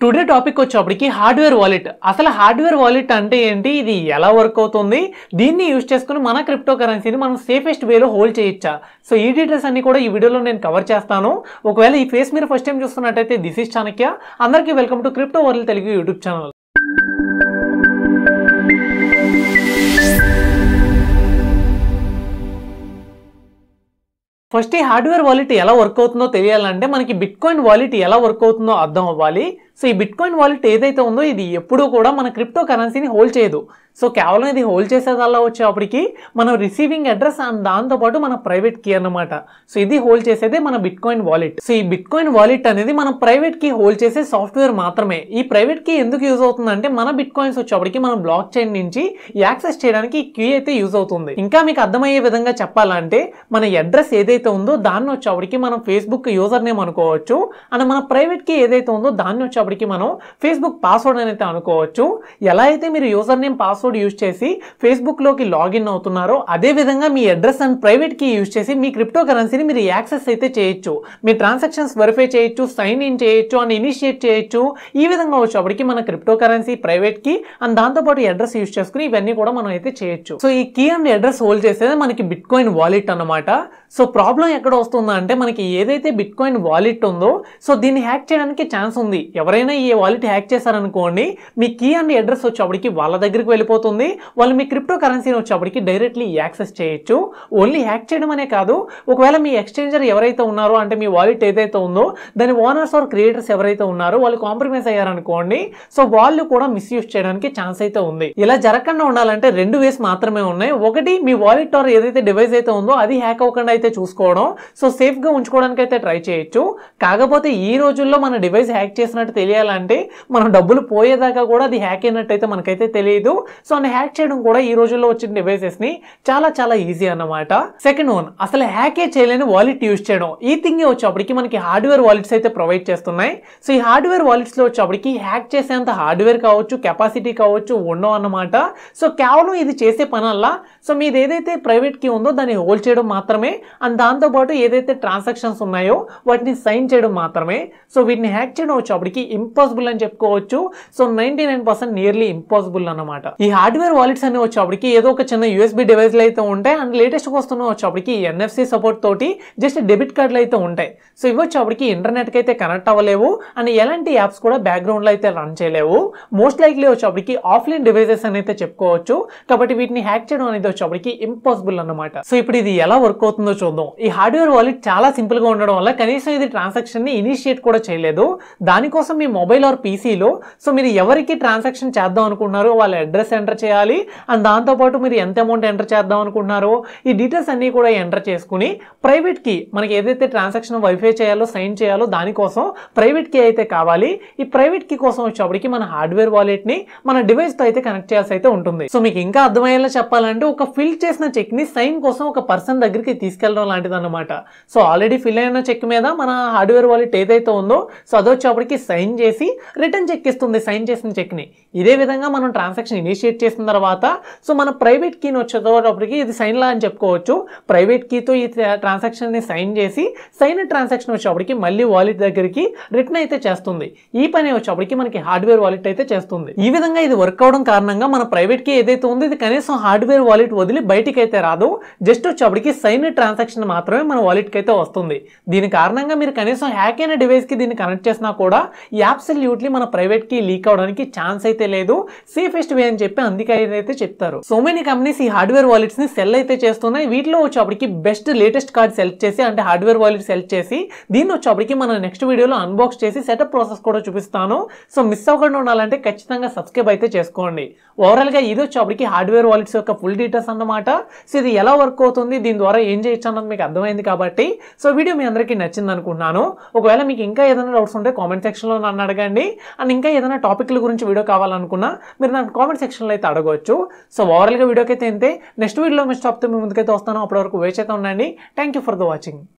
Today topic వచ్చేప్పటికి hardware wallet. అసలు hardware wallet అంటే ఏంటి? ఇది ఎలా వర్క్ అవుతుంది? దీన్ని యూజ్ చేసుకొని మన క్రిప్టో కరెన్సీని మనం సేఫెస్ట్ వేలో హోల్డ్ చేయొచ్చా? సో ఈ డీటెయిల్స్ అన్ని కూడా ఈ వీడియోలో నేను కవర్ చేస్తాను. ఒకవేళ ఈ ఫేస్ మీరు ఫస్ట్ టైం చూస్తున్నట్టయితే దిస్ ఇస్ చాణక్య. అందరికీ welcome to crypto world Telugu YouTube channel. First ఈ హార్డ్వేర్ వాలెట్ ఎలా వర్క్ అవుతుందో తెలియాలంటే మనకి బిట్కాయిన్ వాలెట్ ఎలా వర్క్ అవుతుందో అర్థం అవ్వాలి. సో ఈ బిట్కాయిన్ వాలెట్ ఏదైతే ఉందో ఇది ఎప్పుడూ కూడా మన క్రిప్టో కరెన్సీని హోల్డ్ చేయదు. సో కేవలం ఇది హోల్డ్ చేసేదల్లా వచ్చేప్పటికి మనం రిసీవింగ్ అడ్రస్ అండ్ దాంతోపాటు మన ప్రైవేట్ కీ అన్నమాట. సో ఇది హోల్డ్ చేసేదే మన బిట్కాయిన్ వాలెట్. సో ఈ బిట్కాయిన్ వాలెట్ అనేది మన ప్రైవేట్ కీ హోల్డ్ చేసే సాఫ్ట్వేర్ మాత్రమే. ఈ ప్రైవేట్ కీ ఎందుకు యూజ్ అవుతుందంటే మన బిట్కాయిన్స్ వచ్చేప్పటికి మనం బ్లాక్ చైన్ నుంచి యాక్సెస్ చేయడానికి ఈ కీ అయితే యూజ్ అవుతుంది. ఇంకా మీకు అర్థమయ్యే విధంగా చెప్పాలంటే మన అడ్రస్ ఏదైతే ఉందో దాన్ని వచ్చేప్పటికి మనం ఫేస్బుక్ యూజర్ నేమ్ అనుకోవచ్చు. అండ్ మన ప్రైవేట్ కీ ఏదైతే ఉందో దాన్ని వచ్చేప్పటికి మనం ఫేస్బుక్ పాస్వర్డ్ అని అయితే అనుకోవచ్చు. ఎలా అయితే మీరు యూజర్ నేమ్ పాస్వర్డ్ యూజ్ చేసి ఫేస్బుక్ లోకి లాగిన్ అవుతున్నారో అదే విధంగా మీ address and private key use చేసి మీ క్రిప్టో కరెన్సీని మీరు యాక్సెస్ అయితే చేయొచ్చు. మీ ట్రాన్సాక్షన్స్ వెరిఫై చేయొచ్చు, సైన్ ఇన్ చేయొచ్చు అండ్ ఇనిషియేట్ చేయొచ్చు. ఈ విధంగా వచ్చేప్పటికి మన crypto currency, private key and దాంతోపాటు అడ్రస్ యూజ్ చేసుకుని ఇవన్నీ కూడా మనం అయితే చేయొచ్చు. సో ఈ కీ అండ్ అడ్రస్ హోల్డ్ చేసేది మనకి బిట్కాయిన్ వాలెట్ అన్నమాట. సో ప్రాబ్లం ఎక్కడ వస్తుందా అంటే మనకి ఏదైతే బిట్కాయిన్ వాలెట్ ఉందో సో దీన్ని హ్యాక్ చేయడానికి ఛాన్స్ ఉంది. ఎవరైనా ఈ వాలెట్ హ్యాక్ చేశారనుకోండి మీ కీ అండ్ అడ్రస్ వచ్చేప్పటికి వాళ్ళ దగ్గరికి వెళ్ళిపోతుంది. వాళ్ళు మీ క్రిప్టో కరెన్సీని వచ్చేప్పటికి డైరెక్ట్లీ యాక్సెస్ చేయొచ్చు. ఓన్లీ హ్యాక్ చేయడం అనే కాదు, ఒకవేళ మీ ఎక్స్చేంజర్ ఎవరైతే ఉన్నారో అంటే మీ వాలెట్ ఏదైతే ఉందో దాని ఓనర్స్ ఆర్ క్రియేటర్స్ ఎవరైతే ఉన్నారో వాళ్ళు కాంప్రమైజ్ అయ్యారనుకోండి సో వాళ్ళు కూడా మిస్యూజ్ చేయడానికి ఛాన్స్ అయితే ఉంది. ఇలా జరగకుండా ఉండాలంటే రెండు వేస్ మాత్రమే ఉన్నాయి. ఒకటి మీ వాలెట్ ఆర్ ఏదైతే డివైస్ అయితే ఉందో అది హ్యాక్ అవ్వకుండా అయితే చూసుకోవడం. సో సేఫ్ గా ఉంచుకోవడానికి అయితే ట్రై చేయొచ్చు. కాకపోతే ఈ రోజుల్లో మన డివైస్ హ్యాక్ చేసినట్టు తెలియాలంటే మనం డబ్బులు పోయేదాకా కూడా అది హ్యాక్ అయినట్టు అయితే మనకైతే తెలియదు. సో అని హ్యాక్ చేయడం కూడా ఈ రోజుల్లో వచ్చిన డివైసెస్ ని చాలా ఈజీ అన్నమాట. సెకండ్ వన్, అసలు హ్యాకే చేయలేని వాలెట్ యూజ్ చేయడం. ఈ థింగ్ వచ్చేప్పటికి మనకి హార్డ్వేర్ వాలెట్స్ అయితే ప్రొవైడ్ చేస్తున్నాయి. సో ఈ హార్డ్వేర్ వాలెట్స్ లో వచ్చేప్పటికి హ్యాక్ చేసేంత హార్డ్వేర్ కావచ్చు, కెపాసిటీ కావచ్చు ఉండవు అన్నమాట. సో కేవలం ఇది చేసే పనల్లా సో మీది ఏదైతే ప్రైవేట్ కీ ఉందో దాన్ని హోల్డ్ చేయడం మాత్రమే అండ్ దాంతోపాటు ఏదైతే ట్రాన్సాక్షన్స్ ఉన్నాయో వాటిని సైన్ చేయడం మాత్రమే. సో వీటిని హ్యాక్ చేయడం వచ్చేప్పటికి ఇంపాసిబుల్ అని చెప్పుకోవచ్చు. సో 99% నియర్లీ ఇంపాసిబుల్ అన్నమాట. ఈ హార్డ్వేర్ వాలెట్స్ అన్ని వచ్చేప్పటికి ఏదో ఒక చిన్న యూఎస్బీ డివైస్లు అయితే ఉంటాయి అండ్ లేటెస్ట్ వస్తున్న వచ్చేప్పటికి ఎన్ఎఫ్సి సపోర్ట్ తోటి జస్ట్ డెబిట్ కార్డులు అయితే ఉంటాయి. సో ఇవి వచ్చేప్పటికి ఇంటర్నెట్ కి అయితే కనెక్ట్ అవ్వలేవు అండ్ ఎలాంటి యాప్స్ కూడా బ్యాక్గ్రౌండ్ లో అయితే రన్ చేయలేవు. మోస్ట్ లైక్లీ వచ్చేప్పటికి ఆఫ్లైన్ డివైసెస్ అని అయితే చెప్పుకోవచ్చు. కాబట్టి వీటిని హ్యాక్ చేయడం అనేది వచ్చేప్పటికి ఇంపాసిబుల్ అన్నమాట. సో ఇప్పుడు ఇది ఎలా వర్క్ అవుతుందో చూద్దాం. ఈ హార్డ్వేర్ వాలెట్ చాలా సింపుల్ గా ఉండడం వల్ల కనీసం ఇది ట్రాన్సాక్షన్ ని ఇనిషియేట్ కూడా చేయలేదు. దానికోసం మీ మొబైల్ ఆర్ పీసీలో సో మీరు ఎవరికి ట్రాన్సాక్షన్ చేద్దాం అనుకున్నారో వాళ్ళ అడ్రస్ ఎంటర్ చేయాలి అండ్ దాంతోపాటు మీరు ఎంత అమౌంట్ ఎంటర్ చేద్దాం అనుకున్నారో ఈ డీటెయిల్స్ అన్ని కూడా ఎంటర్ చేసుకుని ప్రైవేట్ కీ మనకి ఏదైతే ట్రాన్సాక్షన్ వైఫై చేయాలో సైన్ చేయాలో దానికోసం ప్రైవేట్ కీ అయితే కావాలి. ఈ ప్రైవేట్ కీ కోసం వచ్చేప్పటికి మన హార్డ్వేర్ వాలెట్ ని మన డివైస్ తో అయితే కనెక్ట్ చేయాల్సి అయితే ఉంటుంది. సో మీకు ఇంకా అర్థమయ్యేలా చెప్పాలంటే ఒక ఫిల్ చేసిన చెక్ ని సైన్ కోసం ఒక పర్సన్ దగ్గరికి తీసుకెళ్ళడం లాంటిది అన్నమాట. సో ఆల్రెడీ ఫిల్ అయిన చెక్ మీద మన హార్డ్వేర్ వాలెట్ ఏదైతే ఉందో సో అదొచ్చేప్పటికి సైన్ చేసి రిటర్న్ చెక్ ఇస్తుంది సైన్ చేసిన చెక్ ని. ఇదే విధంగా మనం ట్రాన్సాక్షన్ ఇనిషియేట్ చేసిన తర్వాత సో మన ప్రైవేట్ కీని వచ్చేటప్పటికి ఇది సైన్ లా అని చెప్పుకోవచ్చు. ప్రైవేట్ కీతో ఈ ట్రాన్సాక్షన్ ని సైన్ చేసి సైన్ ట్రాన్సాక్షన్ వచ్చేప్పటికి మళ్ళీ వాలెట్ దగ్గరికి రిటర్న్ అయితే చేస్తుంది. ఈ పని వచ్చేప్పటికి మనకి హార్డ్వేర్ వాలెట్ అయితే చేస్తుంది. ఈ విధంగా ఇది వర్క్ అవడం కారణంగా మన ప్రైవేట్ కీ ఏదైతే ఉందో ఇది కనీసం హార్డ్వేర్ వాలెట్ వదిలి బయటికి అయితే రాదు. జస్ట్ వచ్చేప్పటికి సైన్ ట్రాన్సాక్షన్ మాత్రమే మన వాలెట్ కి అయితే వస్తుంది. దీని కారణంగా మీరు కనీసం హ్యాక్ అయిన డివైస్ కి దీన్ని కనెక్ట్ చేసినా కూడా అబ్సల్యూట్లీ మన ప్రైవేట్ కీ లీక్ అవడానికి ఛాన్స్ అయితే లేదు. సేఫెస్ట్ వే అని చెప్పి అందుకే అయితే చెప్తారు. సో మెనీ కంపెనీస్ ఈ హార్డ్వేర్ వాలెట్స్ ని సెల్ అయితే చేస్తున్నాయి. వీటిలో వచ్చేప్పటికి బెస్ట్ లేటెస్ట్ కార్డ్ సెలెక్ట్ చేసి అంటే హార్డ్వేర్ వాలెట్ సెలెక్ట్ చేసి దీన్ని వచ్చేప్పటికి మనం నెక్స్ట్ వీడియోలో అన్బాక్స్ చేసి సెటప్ ప్రాసెస్ కూడా చూపిస్తాను. సో మిస్ అవ్వకుండా ఉండాలంటే ఖచ్చితంగా సబ్స్క్రైబ్ అయితే చేసుకోండి. ఓవరాల్ గా ఇది వచ్చేప్పటికి హార్డ్వేర్ వాలెట్స్ యొక్క ఫుల్ డీటెయిల్స్ అన్నమాట. సో ఇది ఎలా వర్క్ అవుతుంది, దీని ద్వారా ఏం చేయొచ్చు అన్నది మీకు అర్థమైంది కాబట్టి సో వీడియో మీ అందరికీ నచ్చింది అనుకుంటున్నాను. ఒకవేళ మీకు ఇంకా ఏదైనా డౌట్స్ ఉంటే కామెంట్ సెక్షన్ లో నన్ను అడగండి అండ్ ఇంకా ఏదైనా టాపిక్ల గురించి వీడియో కావాలనుకున్నా మీరు నాకు కామెంట్ సెక్షన్ లో అయితే అడగవచ్చు. సో ఓవరాల్ గా వీడియోకి అయితే ఇంతే. నెక్స్ట్ వీడియోలో మీ స్టాప్ తో మీ ముందుకైతే వస్తాను. అప్పటి వరకు వేచి అయితే ఉండండి. Thank you for the watching.